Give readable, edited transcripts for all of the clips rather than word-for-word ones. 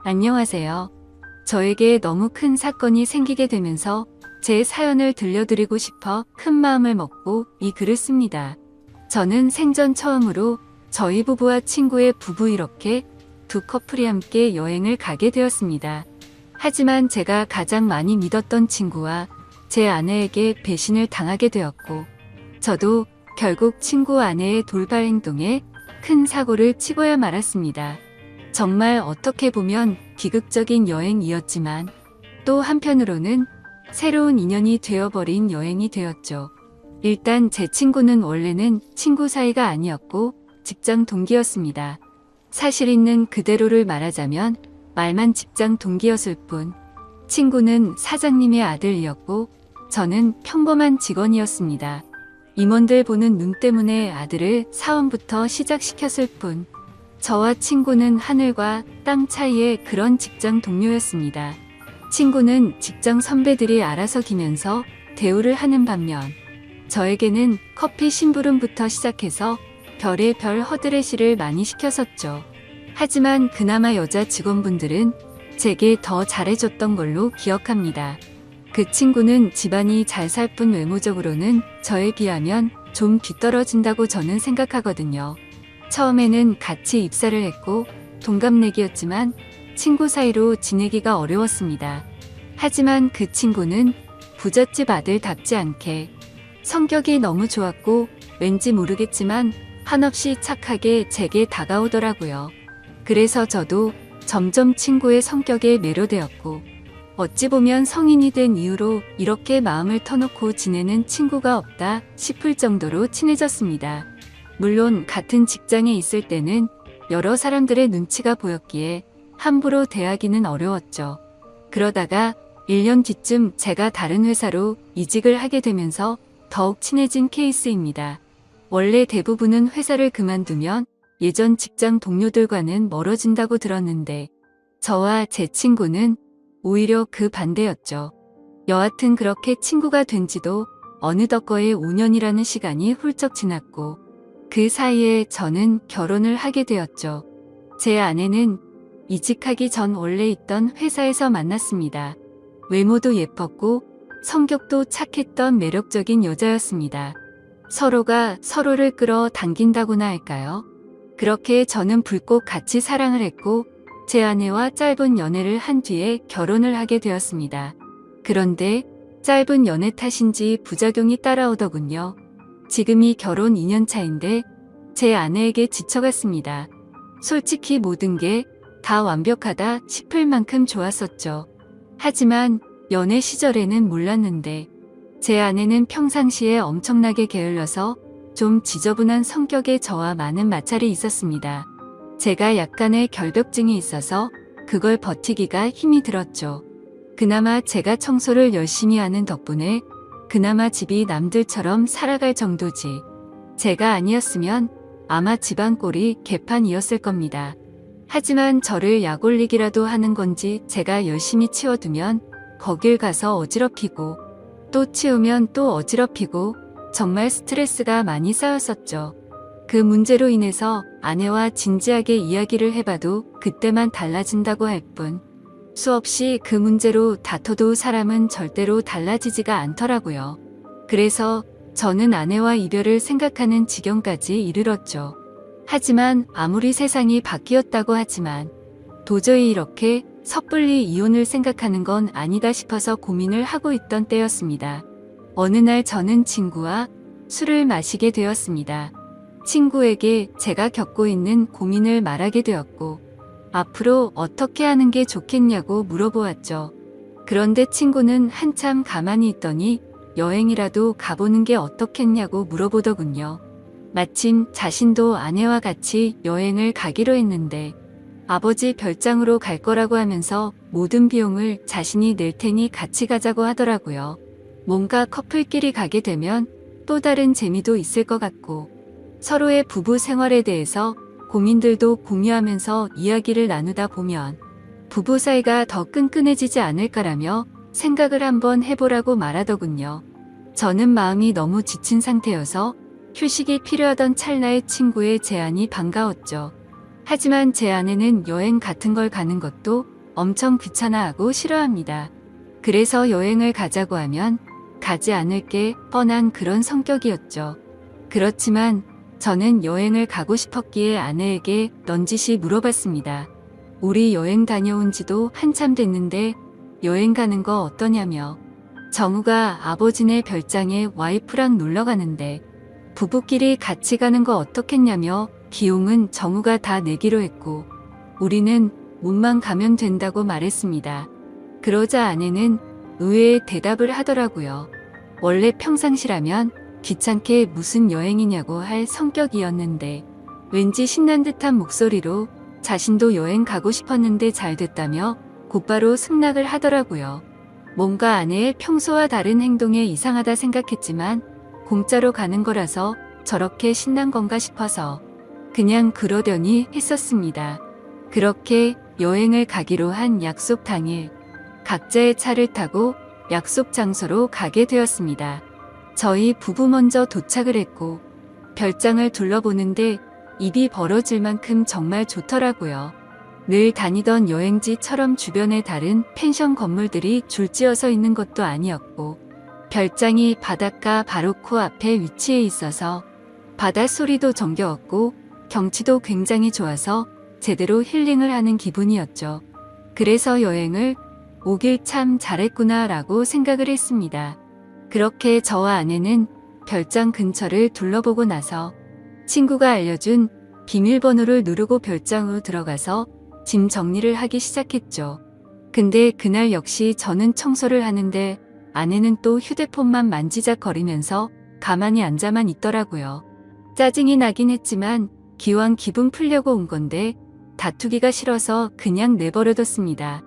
안녕하세요. 저에게 너무 큰 사건이 생기게 되면서 제 사연을 들려드리고 싶어 큰 마음을 먹고 이 글을 씁니다. 저는 생전 처음으로 저희 부부와 친구의 부부 이렇게 두 커플이 함께 여행을 가게 되었습니다. 하지만 제가 가장 많이 믿었던 친구와 제 아내에게 배신을 당하게 되었고, 저도 결국 친구 아내의 돌발 행동에 큰 사고를 치고야 말았습니다. 정말 어떻게 보면 비극적인 여행이었지만 또 한편으로는 새로운 인연이 되어버린 여행이 되었죠. 일단 제 친구는 원래는 친구 사이가 아니었고 직장 동기였습니다. 사실 있는 그대로를 말하자면 말만 직장 동기였을 뿐, 친구는 사장님의 아들이었고 저는 평범한 직원이었습니다. 임원들 보는 눈 때문에 아들을 사원부터 시작시켰을 뿐, 저와 친구는 하늘과 땅 차이의 그런 직장 동료였습니다. 친구는 직장 선배들이 알아서 기면서 대우를 하는 반면, 저에게는 커피 심부름부터 시작해서 별의 별 허드레시를 많이 시켰었죠. 하지만 그나마 여자 직원분들은 제게 더 잘해줬던 걸로 기억합니다. 그 친구는 집안이 잘 살 뿐 외모적으로는 저에 비하면 좀 뒤떨어진다고 저는 생각하거든요. 처음에는 같이 입사를 했고 동갑내기였지만 친구 사이로 지내기가 어려웠습니다. 하지만 그 친구는 부잣집 아들답지 않게 성격이 너무 좋았고 왠지 모르겠지만 한없이 착하게 제게 다가오더라고요. 그래서 저도 점점 친구의 성격에 매료되었고, 어찌 보면 성인이 된 이후로 이렇게 마음을 터놓고 지내는 친구가 없다 싶을 정도로 친해졌습니다. 물론 같은 직장에 있을 때는 여러 사람들의 눈치가 보였기에 함부로 대하기는 어려웠죠. 그러다가 1년 뒤쯤 제가 다른 회사로 이직을 하게 되면서 더욱 친해진 케이스입니다. 원래 대부분은 회사를 그만두면 예전 직장 동료들과는 멀어진다고 들었는데, 저와 제 친구는 오히려 그 반대였죠. 여하튼 그렇게 친구가 된 지도 어느덧 거의 5년이라는 시간이 훌쩍 지났고, 그 사이에 저는 결혼을 하게 되었죠. 제 아내는 이직하기 전 원래 있던 회사에서 만났습니다. 외모도 예뻤고 성격도 착했던 매력적인 여자였습니다. 서로가 서로를 끌어당긴다고나 할까요? 그렇게 저는 불꽃 같이 사랑을 했고 제 아내와 짧은 연애를 한 뒤에 결혼을 하게 되었습니다. 그런데 짧은 연애 탓인지 부작용이 따라오더군요. 지금이 결혼 2년 차인데 제 아내에게 지쳐갔습니다. 솔직히 모든 게 다 완벽하다 싶을 만큼 좋았었죠. 하지만 연애 시절에는 몰랐는데 제 아내는 평상시에 엄청나게 게을러서 좀 지저분한 성격의 저와 많은 마찰이 있었습니다. 제가 약간의 결벽증이 있어서 그걸 버티기가 힘이 들었죠. 그나마 제가 청소를 열심히 하는 덕분에 그나마 집이 남들처럼 살아갈 정도지. 제가 아니었으면 아마 집안 꼴이 개판이었을 겁니다. 하지만 저를 약 올리기라도 하는 건지 제가 열심히 치워두면 거길 가서 어지럽히고 또 치우면 또 어지럽히고 정말 스트레스가 많이 쌓였었죠. 그 문제로 인해서 아내와 진지하게 이야기를 해봐도 그때만 달라진다고 할 뿐, 수없이 그 문제로 다퉈도 사람은 절대로 달라지지가 않더라고요. 그래서 저는 아내와 이별을 생각하는 지경까지 이르렀죠. 하지만 아무리 세상이 바뀌었다고 하지만 도저히 이렇게 섣불리 이혼을 생각하는 건 아니다 싶어서 고민을 하고 있던 때였습니다. 어느 날 저는 친구와 술을 마시게 되었습니다. 친구에게 제가 겪고 있는 고민을 말하게 되었고 앞으로 어떻게 하는 게 좋겠냐고 물어보았죠. 그런데 친구는 한참 가만히 있더니 여행이라도 가보는 게 어떻겠냐고 물어보더군요. 마침 자신도 아내와 같이 여행을 가기로 했는데 아버지 별장으로 갈 거라고 하면서 모든 비용을 자신이 낼 테니 같이 가자고 하더라고요. 뭔가 커플끼리 가게 되면 또 다른 재미도 있을 것 같고 서로의 부부 생활에 대해서 고민들도 공유하면서 이야기를 나누다 보면 부부 사이가 더 끈끈해지지 않을까라며 생각을 한번 해보라고 말하더군요. 저는 마음이 너무 지친 상태여서 휴식이 필요하던 찰나에 친구의 제안이 반가웠죠. 하지만 제 아내는 여행 같은 걸 가는 것도 엄청 귀찮아하고 싫어합니다. 그래서 여행을 가자고 하면 가지 않을 게 뻔한 그런 성격이었죠. 그렇지만 저는 여행을 가고 싶었기에 아내에게 넌지시 물어봤습니다. 우리 여행 다녀온 지도 한참 됐는데 여행 가는 거 어떠냐며. 정우가 아버지네 별장에 와이프랑 놀러 가는데 부부끼리 같이 가는 거 어떻겠냐며 비용은 정우가 다 내기로 했고 우리는 몸만 가면 된다고 말했습니다. 그러자 아내는 의외의 대답을 하더라고요. 원래 평상시라면 귀찮게 무슨 여행이냐고 할 성격이었는데 왠지 신난 듯한 목소리로 자신도 여행 가고 싶었는데 잘 됐다며 곧바로 승낙을 하더라고요. 뭔가 아내의 평소와 다른 행동에 이상하다 생각했지만 공짜로 가는 거라서 저렇게 신난 건가 싶어서 그냥 그러려니 했었습니다. 그렇게 여행을 가기로 한 약속 당일 각자의 차를 타고 약속 장소로 가게 되었습니다. 저희 부부 먼저 도착을 했고 별장을 둘러보는데 입이 벌어질 만큼 정말 좋더라고요. 늘 다니던 여행지처럼 주변에 다른 펜션 건물들이 줄지어서 있는 것도 아니었고 별장이 바닷가 바로 코앞에 위치해 있어서 바닷소리도 정겨웠고 경치도 굉장히 좋아서 제대로 힐링을 하는 기분이었죠. 그래서 여행을 오길 참 잘했구나 라고 생각을 했습니다. 그렇게 저와 아내는 별장 근처를 둘러보고 나서 친구가 알려준 비밀번호를 누르고 별장으로 들어가서 짐 정리를 하기 시작했죠. 근데 그날 역시 저는 청소를 하는데 아내는 또 휴대폰만 만지작거리면서 가만히 앉아만 있더라고요. 짜증이 나긴 했지만 기왕 기분 풀려고 온 건데 다투기가 싫어서 그냥 내버려뒀습니다.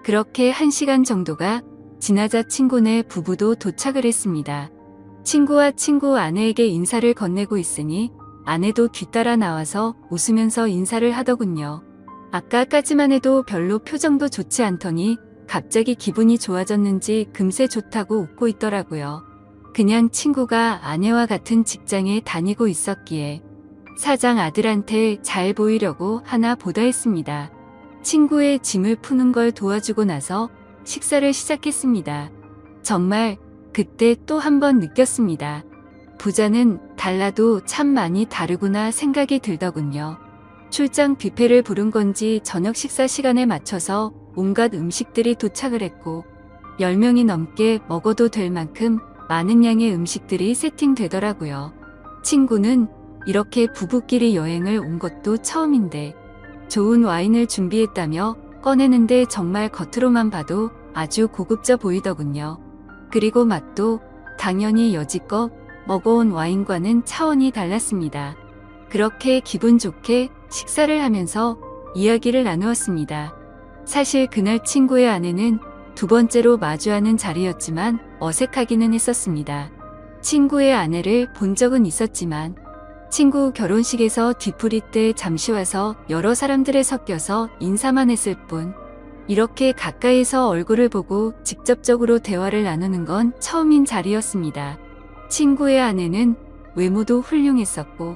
그렇게 1시간 정도가 지나자 친구네 부부도 도착을 했습니다. 친구와 친구 아내에게 인사를 건네고 있으니 아내도 뒤따라 나와서 웃으면서 인사를 하더군요. 아까까지만 해도 별로 표정도 좋지 않더니 갑자기 기분이 좋아졌는지 금세 좋다고 웃고 있더라고요. 그냥 친구가 아내와 같은 직장에 다니고 있었기에 사장 아들한테 잘 보이려고 하나 보다 했습니다. 친구의 짐을 푸는 걸 도와주고 나서 식사를 시작했습니다. 정말 그때 또 한 번 느꼈습니다. 부자는 달라도 참 많이 다르구나 생각이 들더군요. 출장 뷔페를 부른 건지 저녁 식사 시간에 맞춰서 온갖 음식들이 도착을 했고 10명이 넘게 먹어도 될 만큼 많은 양의 음식들이 세팅되더라고요. 친구는 이렇게 부부끼리 여행을 온 것도 처음인데 좋은 와인을 준비했다며 꺼내는데 정말 겉으로만 봐도 아주 고급져 보이더군요. 그리고 맛도 당연히 여지껏 먹어온 와인과는 차원이 달랐습니다. 그렇게 기분 좋게 식사를 하면서 이야기를 나누었습니다. 사실 그날 친구의 아내는 두 번째로 마주하는 자리였지만 어색하기는 했었습니다. 친구의 아내를 본 적은 있었지만 친구 결혼식에서 뒤풀이 때 잠시 와서 여러 사람들에 섞여서 인사만 했을 뿐 이렇게 가까이서 얼굴을 보고 직접적으로 대화를 나누는 건 처음인 자리였습니다. 친구의 아내는 외모도 훌륭했었고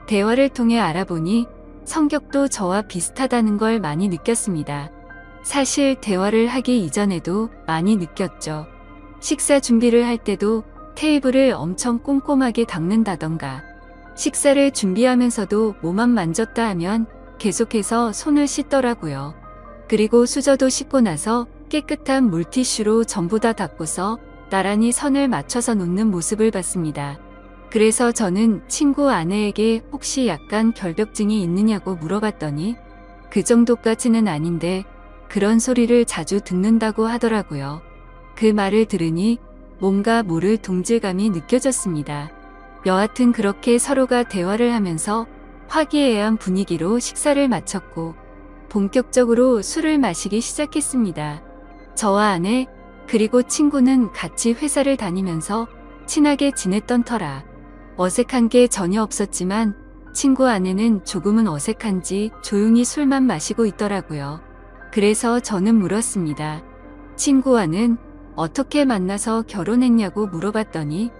대화를 통해 알아보니 성격도 저와 비슷하다는 걸 많이 느꼈습니다. 사실 대화를 하기 이전에도 많이 느꼈죠. 식사 준비를 할 때도 테이블을 엄청 꼼꼼하게 닦는다던가 식사를 준비하면서도 몸만 만졌다 하면 계속해서 손을 씻더라고요. 그리고 수저도 씻고 나서 깨끗한 물티슈로 전부 다 닦고서 나란히 선을 맞춰서 놓는 모습을 봤습니다. 그래서 저는 친구 아내에게 혹시 약간 결벽증이 있느냐고 물어봤더니 그 정도까지는 아닌데 그런 소리를 자주 듣는다고 하더라고요. 그 말을 들으니 뭔가 모를 동질감이 느껴졌습니다. 여하튼 그렇게 서로가 대화를 하면서 화기애애한 분위기로 식사를 마쳤고 본격적으로 술을 마시기 시작했습니다. 저와 아내 그리고 친구는 같이 회사를 다니면서 친하게 지냈던 터라 어색한 게 전혀 없었지만 친구 아내는 조금은 어색한지 조용히 술만 마시고 있더라고요. 그래서 저는 물었습니다. 친구와는 어떻게 만나서 결혼했냐고 물어봤더니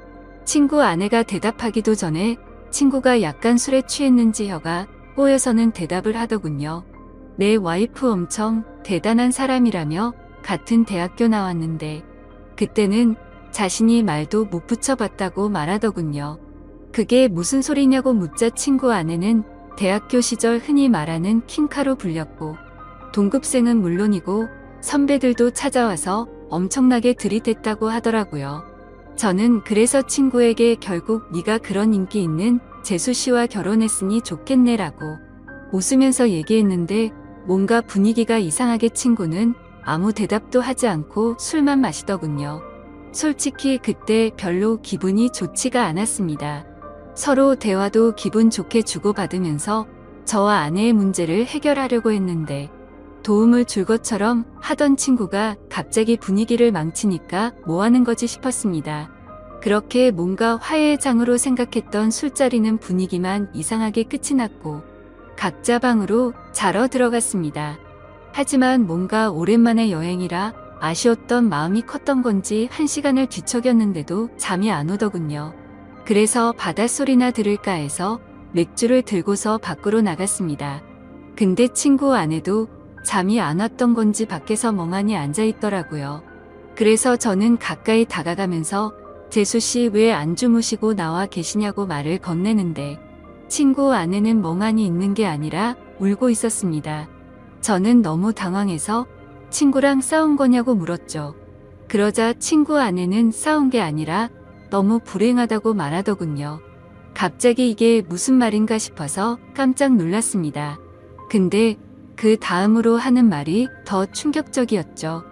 친구 아내가 대답하기도 전에 친구가 약간 술에 취했는지 혀가 꼬여서는 대답을 하더군요. 내 와이프 엄청 대단한 사람이라며 같은 대학교 나왔는데 그때는 자신이 말도 못 붙여봤다고 말하더군요. 그게 무슨 소리냐고 묻자 친구 아내는 대학교 시절 흔히 말하는 킹카로 불렸고 동급생은 물론이고 선배들도 찾아와서 엄청나게 들이댔다고 하더라고요. 저는 그래서 친구에게 결국 네가 그런 인기 있는 재수 씨와 결혼했으니 좋겠네라고 웃으면서 얘기했는데 뭔가 분위기가 이상하게 친구는 아무 대답도 하지 않고 술만 마시더군요. 솔직히 그때 별로 기분이 좋지가 않았습니다. 서로 대화도 기분 좋게 주고받으면서 저와 아내의 문제를 해결하려고 했는데 도움을 줄 것처럼 하던 친구가 갑자기 분위기를 망치니까 뭐 하는 거지 싶었습니다. 그렇게 뭔가 화해의 장으로 생각했던 술자리는 분위기만 이상하게 끝이 났고 각자 방으로 자러 들어갔습니다. 하지만 뭔가 오랜만에 여행이라 아쉬웠던 마음이 컸던 건지 1시간을 뒤척였는데도 잠이 안 오더군요. 그래서 바닷소리나 들을까 해서 맥주를 들고서 밖으로 나갔습니다. 근데 친구 아내도 잠이 안 왔던 건지 밖에서 멍하니 앉아 있더라고요. 그래서 저는 가까이 다가가면서 재수 씨 왜 안 주무시고 나와 계시냐고 말을 건네는데 친구 아내는 멍하니 있는 게 아니라 울고 있었습니다. 저는 너무 당황해서 친구랑 싸운 거냐고 물었죠. 그러자 친구 아내는 싸운 게 아니라 너무 불행하다고 말하더군요. 갑자기 이게 무슨 말인가 싶어서 깜짝 놀랐습니다. 근데 그 다음으로 하는 말이 더 충격적이었죠.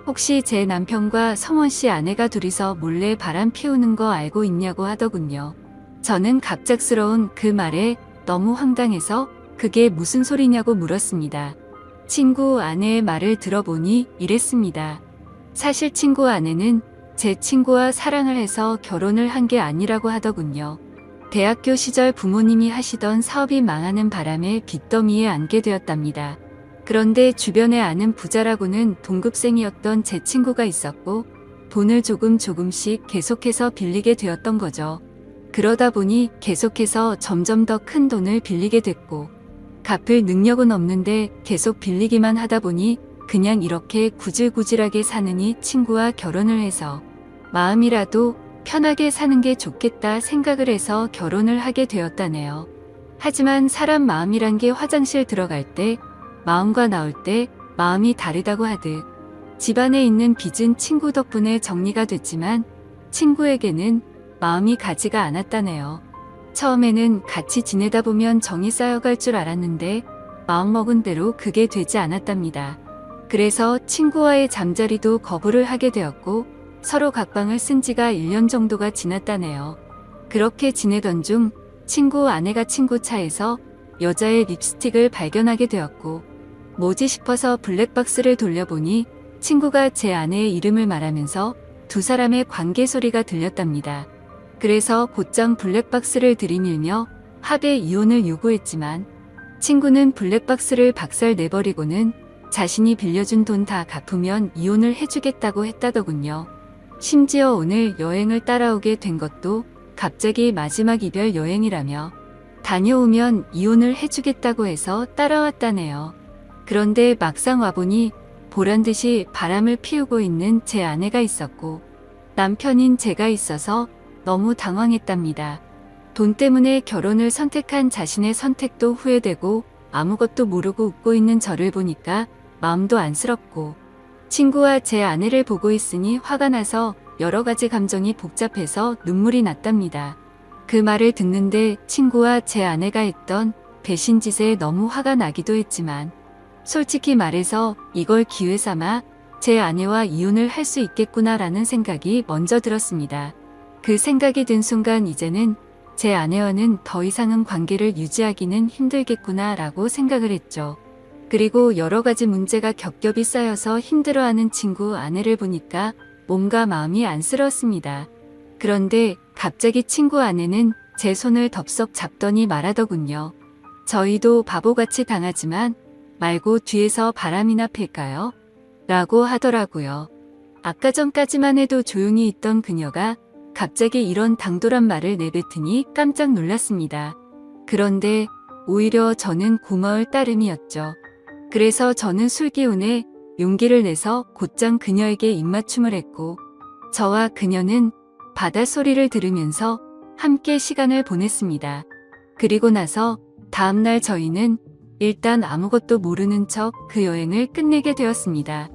혹시 제 남편과 성원 씨 아내가 둘이서 몰래 바람 피우는 거 알고 있냐고 하더군요. 저는 갑작스러운 그 말에 너무 황당해서 그게 무슨 소리냐고 물었습니다. 친구 아내의 말을 들어보니 이랬습니다. 사실 친구 아내는 제 친구와 사랑을 해서 결혼을 한 게 아니라고 하더군요. 대학교 시절 부모님이 하시던 사업이 망하는 바람에 빚더미에 앉게 되었답니다. 그런데 주변에 아는 부자라고는 동급생이었던 제 친구가 있었고 돈을 조금씩 계속해서 빌리게 되었던 거죠. 그러다 보니 계속해서 점점 더 큰 돈을 빌리게 됐고 갚을 능력은 없는데 계속 빌리기만 하다 보니 그냥 이렇게 구질구질하게 사느니 친구와 결혼을 해서 마음이라도 편하게 사는 게 좋겠다 생각을 해서 결혼을 하게 되었다네요. 하지만 사람 마음이란 게 화장실 들어갈 때 마음과 나올 때 마음이 다르다고 하듯 집안에 있는 빚은 친구 덕분에 정리가 됐지만 친구에게는 마음이 가지가 않았다네요. 처음에는 같이 지내다 보면 정이 쌓여갈 줄 알았는데 마음먹은 대로 그게 되지 않았답니다. 그래서 친구와의 잠자리도 거부를 하게 되었고 서로 각방을 쓴 지가 1년 정도가 지났다네요. 그렇게 지내던 중 친구 아내가 친구 차에서 여자의 립스틱을 발견하게 되었고 뭐지 싶어서 블랙박스를 돌려보니 친구가 제 아내의 이름을 말하면서 두 사람의 관계 소리가 들렸답니다. 그래서 곧장 블랙박스를 들이밀며 합의 이혼을 요구했지만 친구는 블랙박스를 박살 내버리고는 자신이 빌려준 돈 다 갚으면 이혼을 해주겠다고 했다더군요. 심지어 오늘 여행을 따라오게 된 것도 갑자기 마지막 이별 여행이라며 다녀오면 이혼을 해주겠다고 해서 따라왔다네요. 그런데 막상 와보니 보란듯이 바람을 피우고 있는 제 아내가 있었고 남편인 제가 있어서 너무 당황했답니다. 돈 때문에 결혼을 선택한 자신의 선택도 후회되고 아무것도 모르고 웃고 있는 저를 보니까 마음도 안쓰럽고 친구와 제 아내를 보고 있으니 화가 나서 여러 가지 감정이 복잡해서 눈물이 났답니다. 그 말을 듣는데 친구와 제 아내가 했던 배신짓에 너무 화가 나기도 했지만 솔직히 말해서 이걸 기회 삼아 제 아내와 이혼을 할 수 있겠구나라는 생각이 먼저 들었습니다. 그 생각이 든 순간 이제는 제 아내와는 더 이상은 관계를 유지하기는 힘들겠구나라고 생각을 했죠. 그리고 여러 가지 문제가 겹겹이 쌓여서 힘들어하는 친구 아내를 보니까 몸과 마음이 안쓰러웠습니다. 그런데 갑자기 친구 아내는 제 손을 덥석 잡더니 말하더군요. 저희도 바보같이 당하지만 말고 뒤에서 바람이나 필까요? 라고 하더라고요. 아까 전까지만 해도 조용히 있던 그녀가 갑자기 이런 당돌한 말을 내뱉으니 깜짝 놀랐습니다. 그런데 오히려 저는 고마울 따름이었죠. 그래서 저는 술기운에 용기를 내서 곧장 그녀에게 입맞춤을 했고 저와 그녀는 바닷소리를 들으면서 함께 시간을 보냈습니다. 그리고 나서 다음날 저희는 일단 아무것도 모르는 척 그 여행을 끝내게 되었습니다.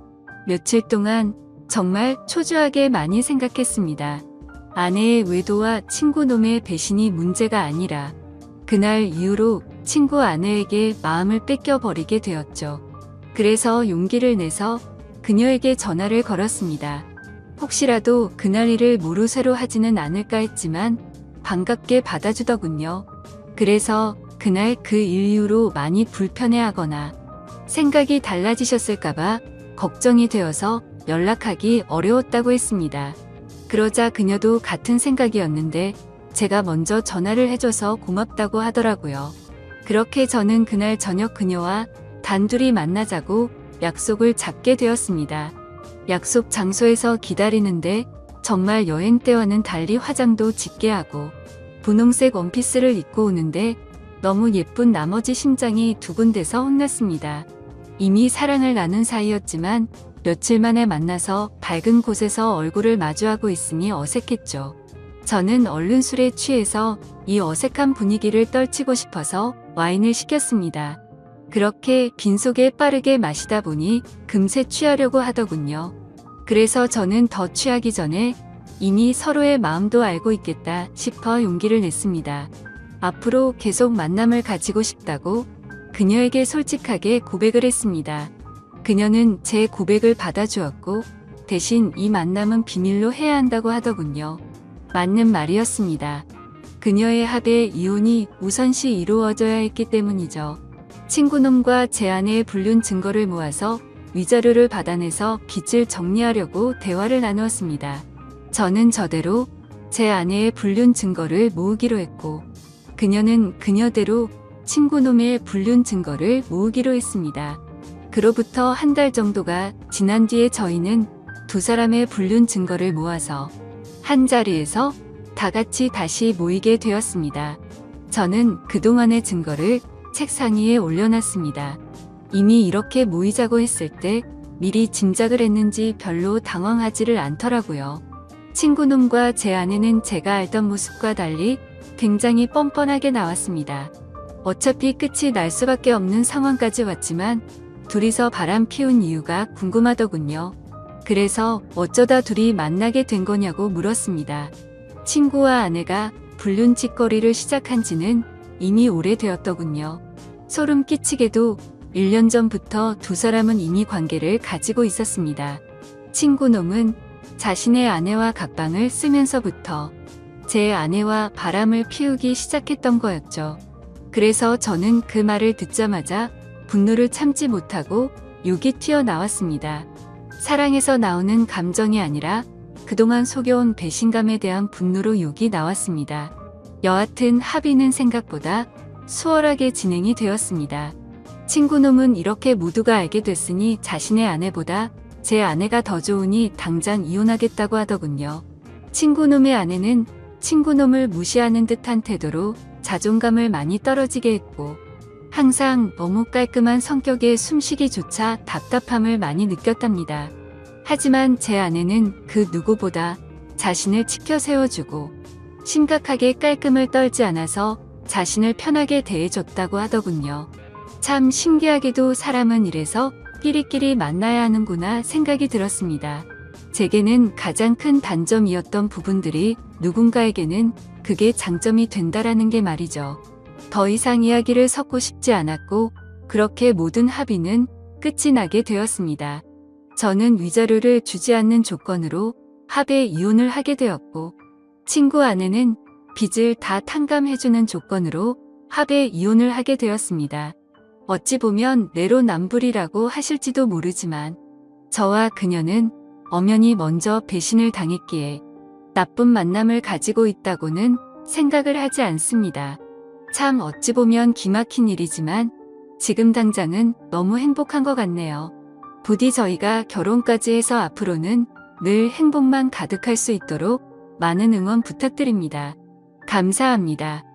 며칠 동안 정말 초조하게 많이 생각했습니다. 아내의 외도와 친구놈의 배신이 문제가 아니라 그날 이후로 친구 아내에게 마음을 뺏겨버리게 되었죠. 그래서 용기를 내서 그녀에게 전화를 걸었습니다. 혹시라도 그날 일을 모르쇠로 하지는 않을까 했지만 반갑게 받아주더군요. 그래서 그날 그 일 이후로 많이 불편해하거나 생각이 달라지셨을까봐 걱정이 되어서 연락하기 어려웠다고 했습니다. 그러자 그녀도 같은 생각이었는데 제가 먼저 전화를 해줘서 고맙다고 하더라고요. 그렇게 저는 그날 저녁 그녀와 단둘이 만나자고 약속을 잡게 되었습니다. 약속 장소에서 기다리는데 정말 여행 때와는 달리 화장도 짙게 하고 분홍색 원피스를 입고 오는데 너무 예쁜 나머지 심장이 두근대서 혼났습니다. 이미 사랑을 나눈 사이였지만 며칠 만에 만나서 밝은 곳에서 얼굴을 마주하고 있으니 어색했죠. 저는 얼른 술에 취해서 이 어색한 분위기를 떨치고 싶어서 와인을 시켰습니다. 그렇게 빈속에 빠르게 마시다 보니 금세 취하려고 하더군요. 그래서 저는 더 취하기 전에 이미 서로의 마음도 알고 있겠다 싶어 용기를 냈습니다. 앞으로 계속 만남을 가지고 싶다고 그녀에게 솔직하게 고백을 했습니다. 그녀는 제 고백을 받아주었고 대신 이 만남은 비밀로 해야 한다고 하더군요. 맞는 말이었습니다. 그녀의 합의 이혼이 우선시 이루어져야 했기 때문이죠. 친구놈과 제 아내의 불륜 증거를 모아서 위자료를 받아내서 빚을 정리하려고 대화를 나누었습니다. 저는 저대로 제 아내의 불륜 증거를 모으기로 했고 그녀는 그녀대로 친구놈의 불륜 증거를 모으기로 했습니다. 그로부터 한 달 정도가 지난 뒤에 저희는 두 사람의 불륜 증거를 모아서 한 자리에서 다 같이 다시 모이게 되었습니다. 저는 그동안의 증거를 책상 위에 올려놨습니다. 이미 이렇게 모이자고 했을 때 미리 짐작을 했는지 별로 당황하지를 않더라고요. 친구놈과 제 아내는 제가 알던 모습과 달리 굉장히 뻔뻔하게 나왔습니다. 어차피 끝이 날 수밖에 없는 상황까지 왔지만 둘이서 바람 피운 이유가 궁금하더군요. 그래서 어쩌다 둘이 만나게 된 거냐고 물었습니다. 친구와 아내가 불륜짓거리를 시작한 지는 이미 오래되었더군요. 소름 끼치게도 1년 전부터 두 사람은 이미 관계를 가지고 있었습니다. 친구놈은 자신의 아내와 갑방을 쓰면서부터 제 아내와 바람을 피우기 시작했던 거였죠. 그래서 저는 그 말을 듣자마자 분노를 참지 못하고 욕이 튀어나왔습니다. 사랑에서 나오는 감정이 아니라 그동안 속여온 배신감에 대한 분노로 욕이 나왔습니다. 여하튼 합의는 생각보다 수월하게 진행이 되었습니다. 친구놈은 이렇게 모두가 알게 됐으니 자신의 아내보다 제 아내가 더 좋으니 당장 이혼하겠다고 하더군요. 친구놈의 아내는 친구놈을 무시하는 듯한 태도로 자존감을 많이 떨어지게 했고 항상 너무 깔끔한 성격에 숨쉬기조차 답답함을 많이 느꼈답니다. 하지만 제 아내는 그 누구보다 자신을 치켜 세워주고 심각하게 깔끔을 떨지 않아서 자신을 편하게 대해줬다고 하더군요. 참 신기하게도 사람은 이래서 끼리끼리 만나야 하는구나 생각이 들었습니다. 제게는 가장 큰 단점이었던 부분들이 누군가에게는 그게 장점이 된다라는 게 말이죠. 더 이상 이야기를 섞고 싶지 않았고 그렇게 모든 합의는 끝이 나게 되었습니다. 저는 위자료를 주지 않는 조건으로 합의 이혼을 하게 되었고 친구 아내는 빚을 다 탕감해주는 조건으로 합의 이혼을 하게 되었습니다. 어찌 보면 내로남불이라고 하실지도 모르지만 저와 그녀는 엄연히 먼저 배신을 당했기에 나쁜 만남을 가지고 있다고는 생각을 하지 않습니다. 참 어찌 보면 기막힌 일이지만 지금 당장은 너무 행복한 것 같네요. 부디 저희가 결혼까지 해서 앞으로는 늘 행복만 가득할 수 있도록 많은 응원 부탁드립니다. 감사합니다.